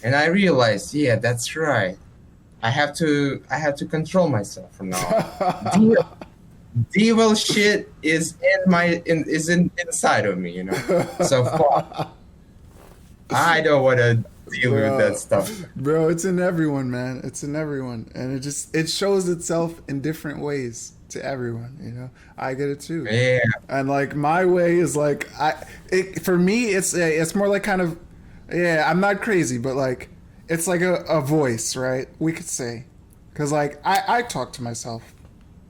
And I realized, yeah, that's right. I have to control myself from now on. The, the evil shit is inside of me, you know. So fuck, I don't want to deal with that bro, stuff. bro, it's in everyone, man. It's in everyone, and it shows itself in different ways to everyone. You know, I get it too, Yeah, and like my way is like for me it's more like kind of yeah. I'm not crazy, but like it's like a voice, right? We could say, because like I talk to myself.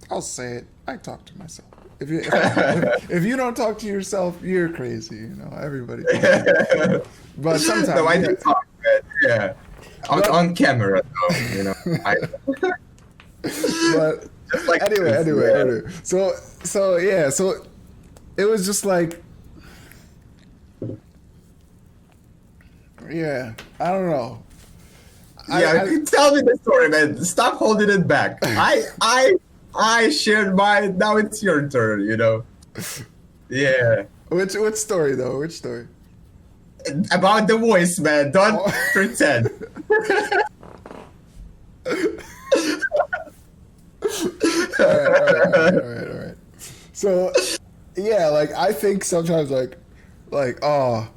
I'll say it. I talk to myself. If you don't talk to yourself, you're crazy. You know, everybody talks to themselves. But no, sometimes, I yeah. do talk, man. Yeah, But on camera, though. You know, I but just like anyway, this. anyway, Yeah, anyway. So yeah, so it was just like yeah, I don't know. yeah. I Tell me the story, man. Stop holding it back. I shared mine. Now it's your turn. You know. Yeah. which story though? Which story? About the voice, man. Don't Oh. pretend. All right. So, yeah, like I think sometimes like oh,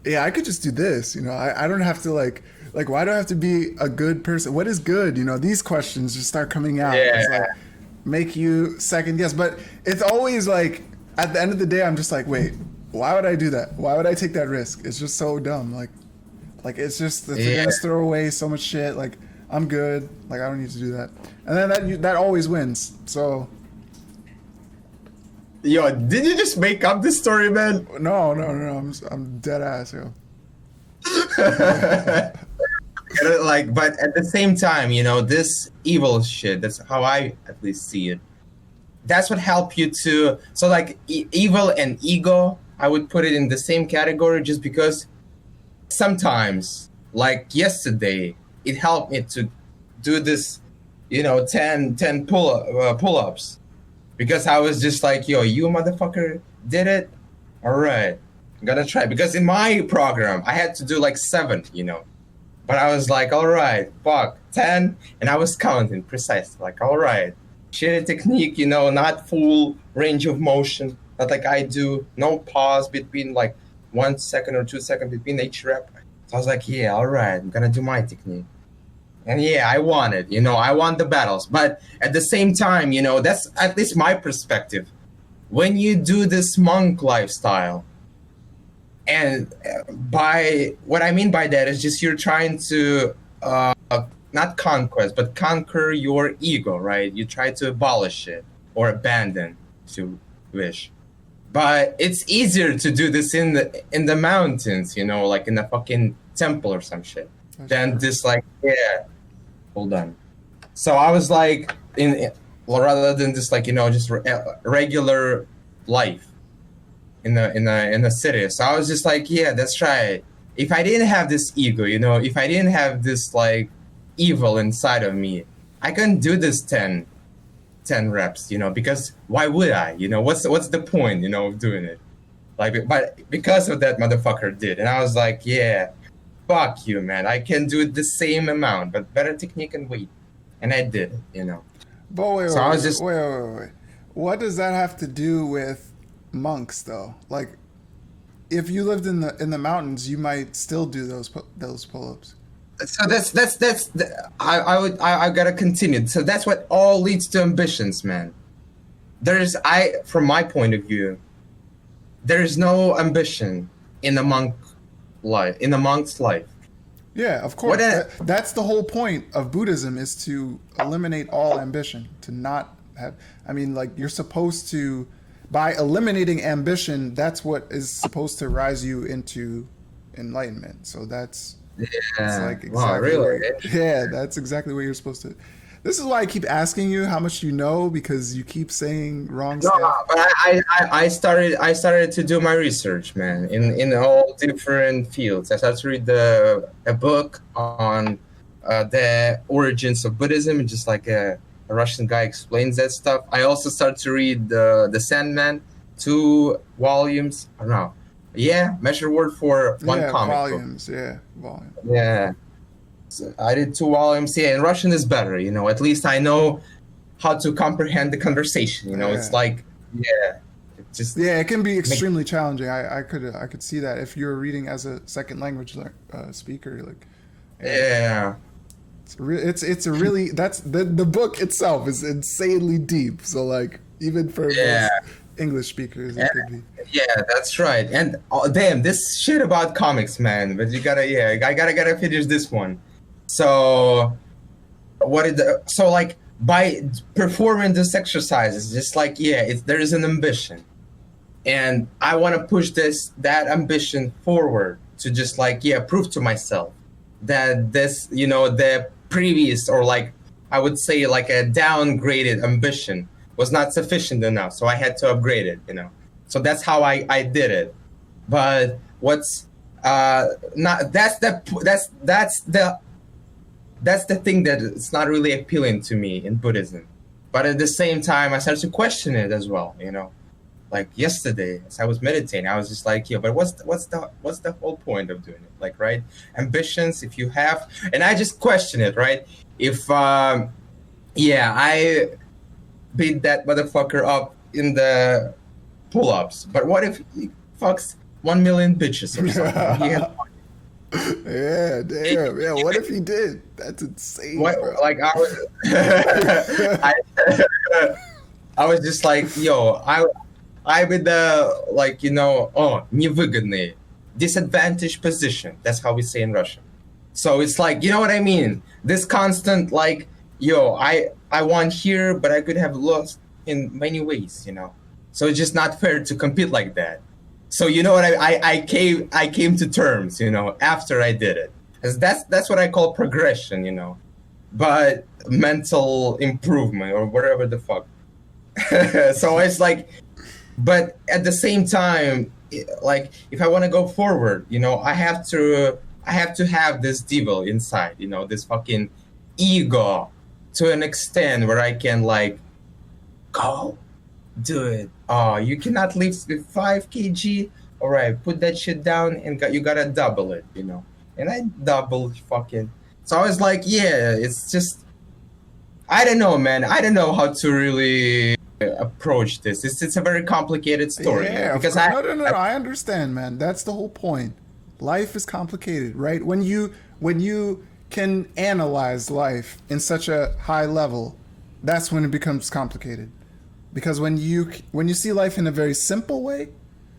yeah, I could just do this. You know, I don't have to like why do I have to be a good person? What is good? You know, these questions just start coming out. Yeah. It's like make you second guess, but it's always like at the end of the day, I'm just like, wait, why would I do that? Why would I take that risk? It's just so dumb. Like it's Yeah. gonna throw away so much shit. Like I'm good. Like I don't need to do that. And then that always wins. So Yo, did you just make up this story, man? no. I'm dead ass, yo. Like, but at the same time, you know, this evil shit. That's how I at least see it. That's what help you to. So, like, evil and ego, I would put it in the same category, just because sometimes, like yesterday, it helped me to do this, you know, 10 pull-ups, because I was just like, yo, you motherfucker did it. All right, I'm gonna try, because in my program I had to do like 7, you know, but I was like, all right, fuck, 10, and I was counting precisely, like, all right, shitty technique, you know, not full range of motion, not like I do, no pause between like 1 second or 2 seconds between each rep. So I was like, yeah, all right, I'm gonna do my technique. And yeah, I won it, you know, I won the battles. But at the same time, you know, that's at least my perspective. When you do this monk lifestyle, and by what I mean by that is just you're trying to not conquest, but conquer your ego, right? You try to abolish it or abandon, if you wish. But it's easier to do this in the mountains, you know, like in a fucking temple or some shit, That's than true. this like, yeah, hold on. So I was like, well, rather than just like, you know, just regular life in the city. So I was just like, yeah, that's right. If I didn't have this ego, you know, if I didn't have this like evil inside of me, I couldn't do this 10 reps, you know, because why would I? You know, what's the point, you know, of doing it? Like, but because of that motherfucker did, and I was like, yeah, fuck you, man. I can do the same amount, but better technique and weight, and I did it, you know. But So I was just wait. What does that have to do with monks though? Like if you lived in the mountains, you might still do those pull-ups. so I gotta continue. So that's what all leads to ambitions, man. There's I From my point of view, there is no ambition in a monk's life. Yeah, of What course. a, That's the whole point of Buddhism is to eliminate all ambition, to not have I mean like you're supposed to by eliminating ambition, that's what is supposed to rise you into enlightenment. So that's yeah, like wow, exactly really? where yeah, that's exactly what you're supposed to. This is why I keep asking you how much you know because you keep saying wrong No, stuff. but I started to do my research, man, in all different fields. I started to read a book on the origins of Buddhism, and just like a Russian guy explains that stuff. I also started to read the Sandman, 2 volumes. I don't know. Yeah, measure word for one Yeah, comic book. volumes. Yeah, volume. Yeah. I did 2 volumes. Yeah, and Russian is better. At least I know how to comprehend the conversation. It's Yeah. like, yeah, it just Yeah, it can be make, extremely challenging. I could see that if you're reading as a second language speaker. Like, yeah, yeah, it's a really that's the book itself is insanely deep. So like even for yeah. most English speakers, it And, could be. yeah, that's right. And damn, this shit about comics, man. But you gotta, yeah, I gotta finish this one. So so like by performing this exercise, it's just like, yeah, there is an ambition, and I want to push that ambition forward to just like, yeah, prove to myself that the previous, or like I would say like a downgraded ambition was not sufficient enough, so I had to upgrade it. So that's how I did it. But what's not that's the thing that it's not really appealing to me in Buddhism. But at the same time, I started to question it as well. Like yesterday, as I was meditating, I was just like, yeah, but what's the whole point of doing it? Like, right? Ambitions, if you have, and I just question it, right? If yeah, I beat that motherfucker up in the pull-ups, but what if he fucks 1 million bitches or something? Yeah. Yeah, damn. Yeah, what if he did? That's insane, What, bro. like I was, I, I was just like, yo, I'm in the like невыгодный, disadvantaged position. That's how we say in Russian. So it's like, you know what I mean? This constant like, yo, I won here, but I could have lost in many ways. So it's just not fair to compete like that. So you know what I came to terms, after I did it. 'Cause that's what I call progression. But mental improvement or whatever the fuck. So it's like, but at the same time, like if I want to go forward, I have to have this devil inside, this fucking ego to an extent where I can like go do it. Oh, you cannot lift with 5 kg. All right, put that shit down and you gotta double it. And I doubled fucking. So I was like, yeah, it's just, I don't know, man. I don't know how to really approach this. It's a very complicated story. Yeah, Because no. I understand, man. That's the whole point. Life is complicated, right? When you can analyze life in such a high level, that's when it becomes complicated. Because when you see life in a very simple way,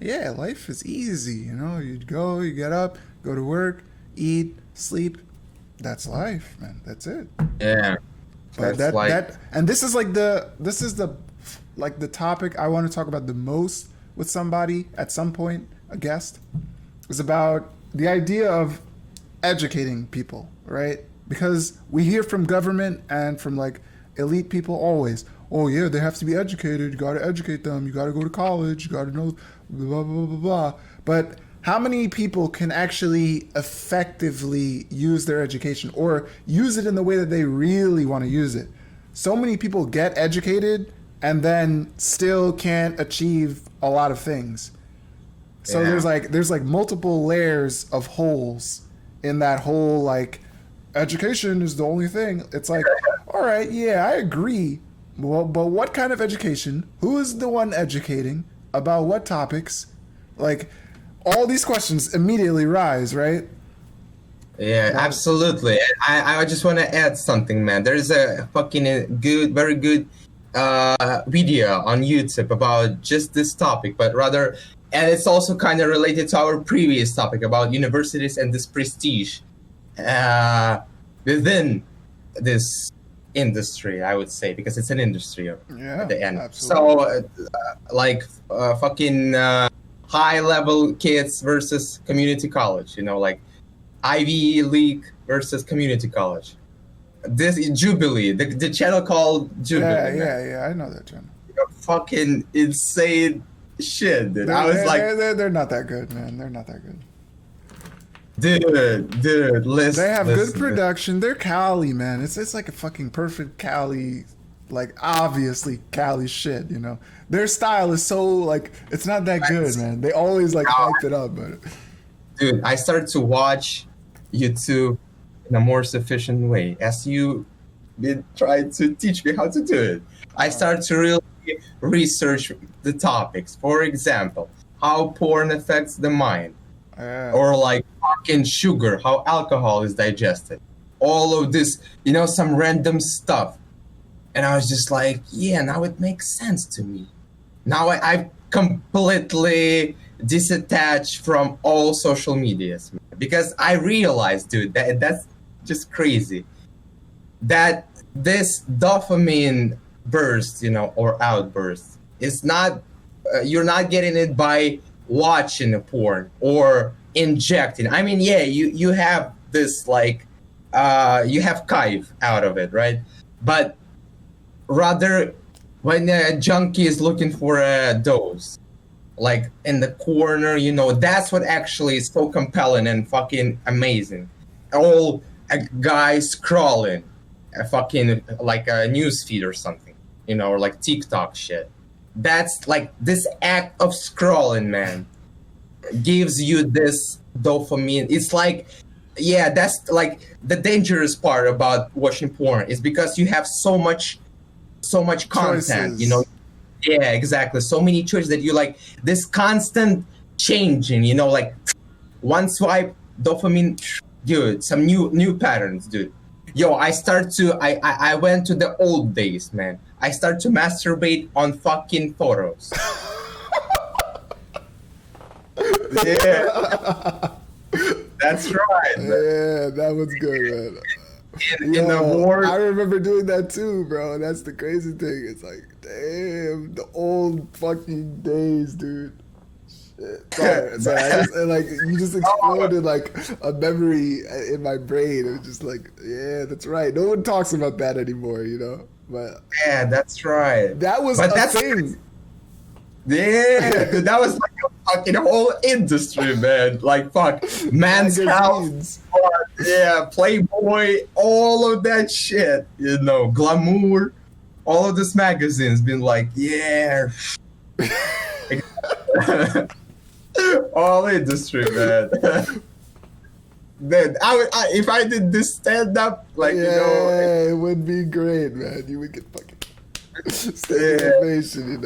yeah, life is easy. You get up, go to work, eat, sleep. That's life, man. That's it. yeah, But that's like, and this is the topic I want to talk about the most with somebody at some point, a guest, is about the idea of educating people, right? Because we hear from government and from like elite people always, oh yeah, they have to be educated, you got to educate them, you got to go to college, you got to know blah blah blah blah. But how many people can actually effectively use their education or use it in the way that they really want to use it? So many people get educated and then still can't achieve a lot of things. So Yeah. there's like multiple layers of holes in that whole like education is the only thing. It's like, all right, yeah, I agree. Well, but what kind of education? Who is the one educating about what topics? Like all these questions immediately rise, right? Yeah, absolutely. I just want to add something, man. There's a fucking very good video on YouTube about just this topic, but rather, and it's also kind of related to our previous topic about universities and this prestige within this industry, I would say, because it's an industry Yeah, at the end. absolutely. So, like, fucking high level kids versus community college, like Ivy League versus community college. This Jubilee, the channel called Jubilee. Yeah, man. yeah. I know that, John. Fucking insane shit, dude. I was like, They're not that good, man. They're not that good. dude, listen. They have listen, good production. They're Cali, man. It's like a fucking perfect Cali, like obviously Cali shit. Their style is so like it's not that good, man. They always like hype it up, but Dude, I started to watch YouTube in a more sufficient way, as you did try to teach me how to do it. I started to really research the topics. For example, how porn affects the mind, Yeah. or like fucking sugar, how alcohol is digested. All of this, some random stuff. And I was just like, yeah, now it makes sense to me. Now I completely disattached from all social medias, man, because I realized, dude, that's just crazy. That this dopamine burst, or outburst, is not, you're not getting it by watching a porn or injecting. I mean, yeah, you have this like, you have kaif out of it, right? But rather, when a junkie is looking for a dose, like in the corner, that's what actually is so compelling and fucking amazing. All a guy scrolling, a fucking like a news feed or something, or like TikTok shit. That's like this act of scrolling, man, gives you this dopamine. It's like, yeah, that's like the dangerous part about watching porn is because you have so much content, Choices. yeah, exactly, so many choices that you like, this constant changing, like one swipe, dopamine, dude, some new patterns, dude. Yo, I went to the old days, man. I start to masturbate on fucking photos. Yeah, that's right, man. Yeah, that was good, man. In the Yo, war. I remember doing that too, bro. That's the crazy thing. It's like, damn, the old fucking days, dude. Shit. Sorry. Like you just exploded like a memory in my brain. It was just like, yeah, that's right. No one talks about that anymore, But Yeah, that's right. that was But a that's thing. Yeah, dude, that was like a fucking whole industry, man. Like, fuck, Man's Health, Magazines. yeah, Playboy, all of that shit, Glamour, all of this magazines been like, yeah, all industry, man. Man, if I did this stand up, like, Yeah, it would be great, man. You would get fucking standing yeah. ovation,